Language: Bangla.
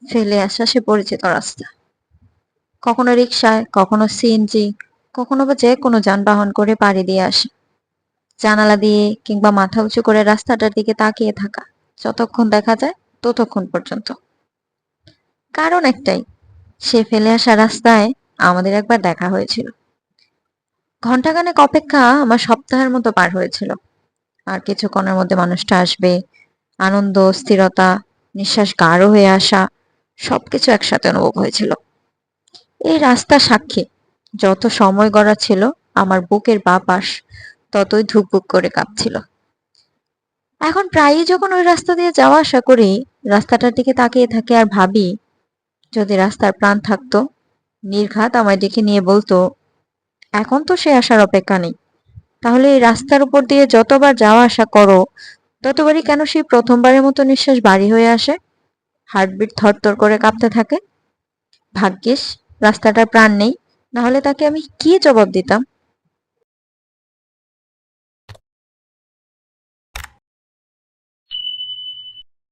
ফেলে আসা সে পরিচিত রাস্তা। কখনো রিকশায়, কখনো সিএনজি, কখনো বা যে কোনো যানবাহন করে পাড়ি দিয়ে আসে। জানালা দিয়ে কিংবা মাথা উঁচু করে রাস্তাটার দিকে তাকিয়ে থাকা, যতক্ষণ দেখা যায় ততক্ষণ পর্যন্ত। কারণ একটাই, সে ফেলে আসা রাস্তায় আমাদের একবার দেখা হয়েছিল। ঘন্টাখানেক অপেক্ষা আমার সপ্তাহের মতো পার হয়েছিল। আর কিছুক্ষণের মধ্যে মানুষটা আসবে, আনন্দ, স্থিরতা, নিঃশ্বাস গাঢ় হয়ে আসা, সবকিছু একসাথে অনুভব হয়েছিল। এই রাস্তা সাক্ষী, যত সময় গড়াচ্ছিল আমার বুকের বাঁ পাশ ততই ধুকপুক করে কাঁপছিল। এখন প্রায়ই যখন ওই রাস্তা দিয়ে যাওয়া আসা করি, রাস্তাটার দিকে তাকিয়ে থাকি আর ভাবি, যদি রাস্তার প্রাণ থাকতো, নির্ঘাত আমায় ডেকে নিয়ে বলতো, এখন তো সে আসার অপেক্ষা নেই, তাহলে এই রাস্তার উপর দিয়ে যতবার যাওয়া আসা করো, ততবারই কেন সেই প্রথমবারের মতো নিঃশ্বাস ভারী হয়ে আসে, হার্টবিট থরথর করে কাঁপতে থাকে? ভাগ্যিস রাস্তাটার প্রাণ নেই, না হলে তাকে আমি কি জবাব দিতাম।